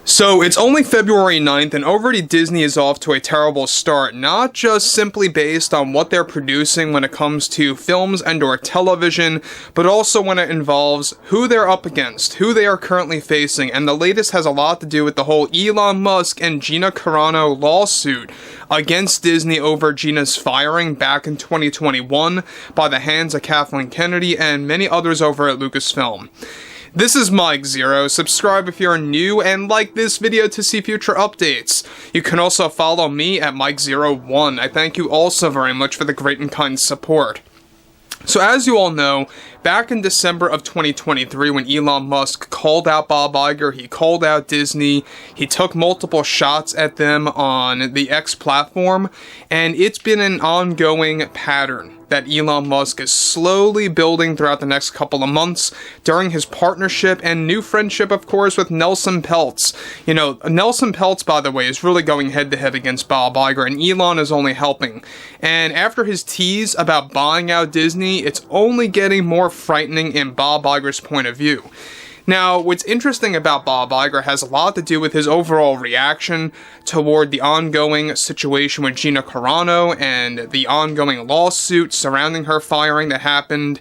So it's only February 9th and already Disney is off to a terrible start, not just simply based on what they're producing when it comes to films and or television, but also when it involves who they're up against, who they are currently facing, and the latest has a lot to do with the whole Elon Musk and Gina Carano lawsuit against Disney over Gina's firing back in 2021 by the hands of Kathleen Kennedy and many others over at Lucasfilm. This is Mike Zero. Subscribe if you're new and like this video to see future updates. You can also follow me at Mike01. I thank you also very much for the great and kind support. So as you all know, back in December of 2023 when Elon Musk called out Bob Iger, he called out Disney, he took multiple shots at them on the X platform, and it's been an ongoing pattern that Elon Musk is slowly building throughout the next couple of months during his partnership and new friendship, of course, with Nelson Peltz. You know, Nelson Peltz, by the way, is really going head-to-head against Bob Iger, and Elon is only helping. And after his tease about buying out Disney, it's only getting more frightening in Bob Iger's point of view. Now, what's interesting about Bob Iger has a lot to do with his overall reaction toward the ongoing situation with Gina Carano and the ongoing lawsuit surrounding her firing that happened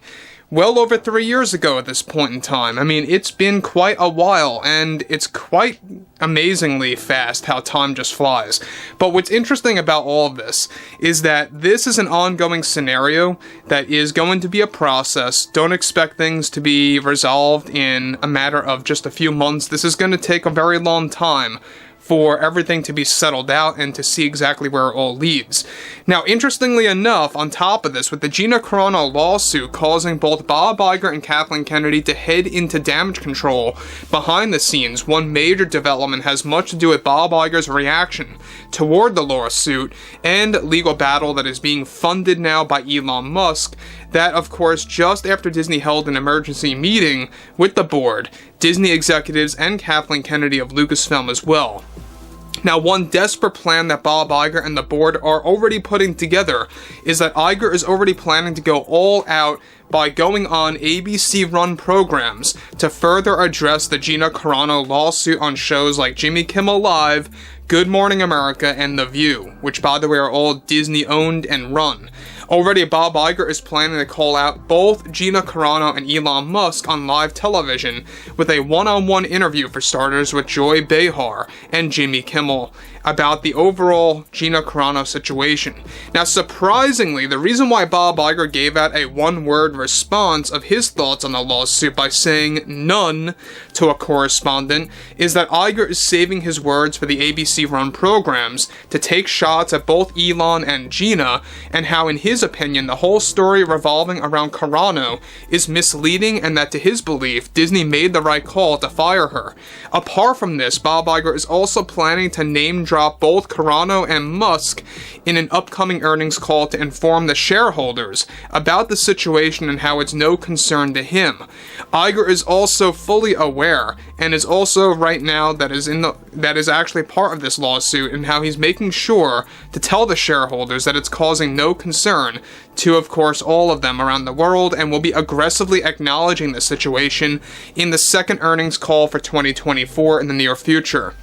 well over 3 years ago at this point in time. I mean, it's been quite a while, and it's quite amazingly fast how time just flies. But what's interesting about all of this is that this is an ongoing scenario that is going to be a process. Don't expect things to be resolved in a matter of just a few months. This is going to take a very long time for everything to be settled out and to see exactly where it all leads. Now, interestingly enough, on top of this, with the Gina Carano lawsuit causing both Bob Iger and Kathleen Kennedy to head into damage control behind the scenes, one major development has much to do with Bob Iger's reaction toward the lawsuit and legal battle that is being funded now by Elon Musk. That, of course, just after Disney held an emergency meeting with the board, Disney executives and Kathleen Kennedy of Lucasfilm as well. Now, one desperate plan that Bob Iger and the board are already putting together is that Iger is already planning to go all out by going on ABC-run programs to further address the Gina Carano lawsuit on shows like Jimmy Kimmel Live, Good Morning America, and The View, which, by the way, are all Disney-owned and run. Already, Bob Iger is planning to call out both Gina Carano and Elon Musk on live television with a one-on-one interview, for starters, with Joy Behar and Jimmy Kimmel about the overall Gina Carano situation. Now, surprisingly, the reason why Bob Iger gave out a one-word response of his thoughts on the lawsuit by saying none to a correspondent is that Iger is saving his words for the ABC-run programs to take shots at both Elon and Gina, and how, in his opinion, the whole story revolving around Carano is misleading, and that, to his belief, Disney made the right call to fire her. Apart from this, Bob Iger is also planning to name-drop both Carano and Musk in an upcoming earnings call to inform the shareholders about the situation and how it's no concern to him. Iger is also fully aware, and is also right now that is actually part of this lawsuit, and how he's making sure to tell the shareholders that it's causing no concern to, of course, all of them around the world, and will be aggressively acknowledging the situation in the second earnings call for 2024 in the near future.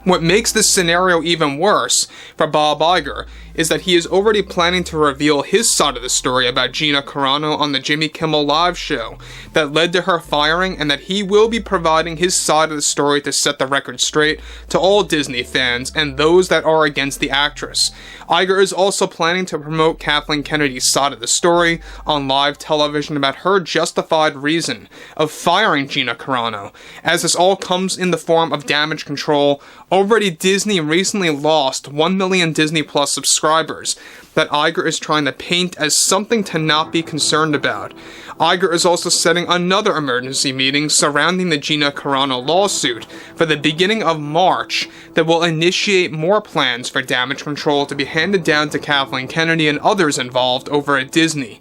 What makes this scenario even worse for Bob Iger is that he is already planning to reveal his side of the story about Gina Carano on the Jimmy Kimmel Live show that led to her firing, and that he will be providing his side of the story to set the record straight to all Disney fans and those that are against the actress. Iger is also planning to promote Kathleen Kennedy's side of the story on live television about her justified reason of firing Gina Carano. As this all comes in the form of damage control, already Disney recently lost 1 million Disney Plus subscribers that Iger is trying to paint as something to not be concerned about. Iger is also setting another emergency meeting surrounding the Gina Carano lawsuit for the beginning of March that will initiate more plans for damage control to be handed down to Kathleen Kennedy and others involved over at Disney.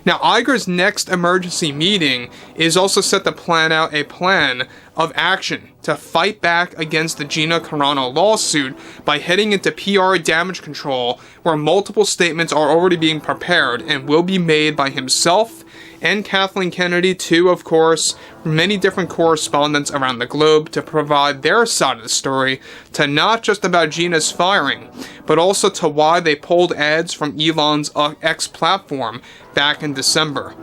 Now, Iger's next emergency meeting is also set to plan out a plan of action to fight back against the Gina Carano lawsuit by heading into PR damage control, where multiple statements are already being prepared and will be made by himself and Kathleen Kennedy, two, of course, many different correspondents around the globe to provide their side of the story to not just about Gina's firing, but also to why they pulled ads from Elon's X platform back in December.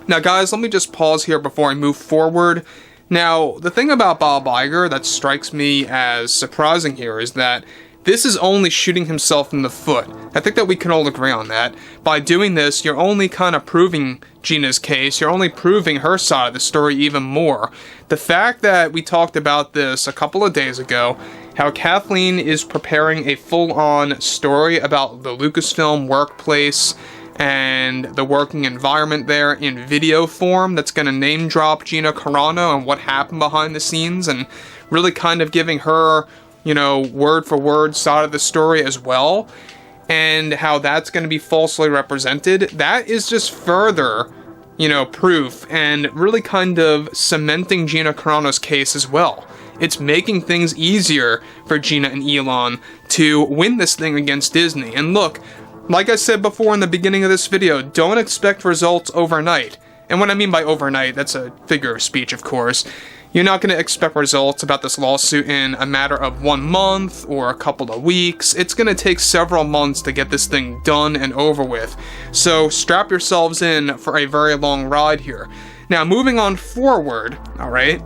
Now guys, let me just pause here before I move forward. Now, the thing about Bob Iger that strikes me as surprising here is that this is only shooting himself in the foot. I think that we can all agree on that. By doing this, you're only kind of proving Gina's case, you're only proving her side of the story even more. The fact that we talked about this a couple of days ago, how Kathleen is preparing a full-on story about the Lucasfilm workplace and the working environment there in video form that's going to name drop Gina Carano and what happened behind the scenes and really kind of giving her, you know, word for word side of the story as well, and how that's going to be falsely represented. That is just further, you know, proof and really kind of cementing Gina Carano's case as well. It's making things easier for Gina and Elon to win this thing against Disney. And look, like I said before in the beginning of this video, don't expect results overnight. And what I mean by overnight, that's a figure of speech, of course. You're not going to expect results about this lawsuit in a matter of 1 month or a couple of weeks. It's going to take several months to get this thing done and over with. So strap yourselves in for a very long ride here. Now, moving on forward, alright?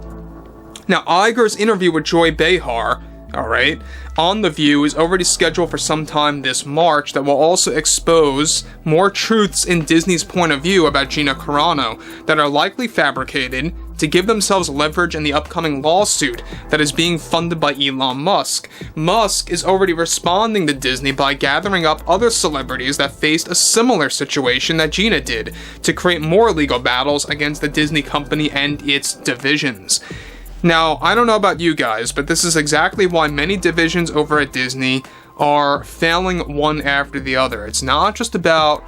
Now, Iger's interview with Joy Behar, alright, on The View is already scheduled for sometime this March that will also expose more truths in Disney's point of view about Gina Carano that are likely fabricated to give themselves leverage in the upcoming lawsuit that is being funded by Elon Musk. Musk is already responding to Disney by gathering up other celebrities that faced a similar situation that Gina did to create more legal battles against the Disney company and its divisions. Now, I don't know about you guys, but this is exactly why many divisions over at Disney are failing one after the other. It's not just about,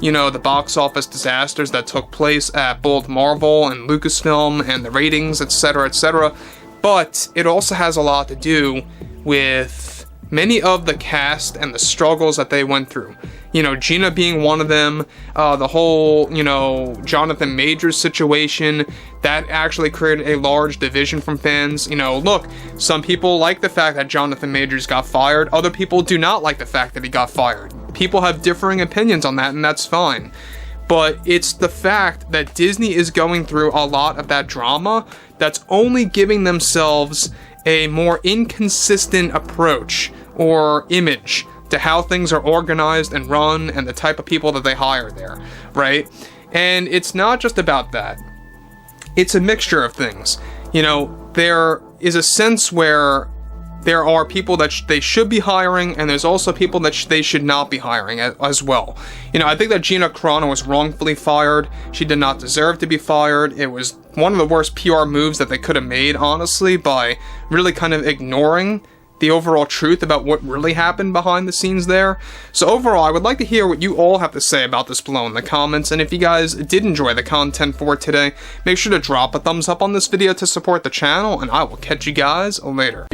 you know, the box office disasters that took place at both Marvel and Lucasfilm and the ratings, etc., but it also has a lot to do with many of the cast and the struggles that they went through. You know, Gina being one of them, the whole, you know, Jonathan Majors situation, that actually created a large division from fans. You know, look, some people like the fact that Jonathan Majors got fired, other people do not like the fact that he got fired. People have differing opinions on that, and that's fine. But it's the fact that Disney is going through a lot of that drama that's only giving themselves a more inconsistent approach or image to how things are organized and run and the type of people that they hire there, right? And it's not just about that. It's a mixture of things. You know, there is a sense where there are people that they should be hiring, and there's also people that they should not be hiring as well. You know, I think that Gina Carano was wrongfully fired. She did not deserve to be fired. It was one of the worst PR moves that they could have made, honestly, by really kind of ignoring the overall truth about what really happened behind the scenes there. So overall, I would like to hear what you all have to say about this below in the comments, and if you guys did enjoy the content for today, make sure to drop a thumbs up on this video to support the channel, and I will catch you guys later.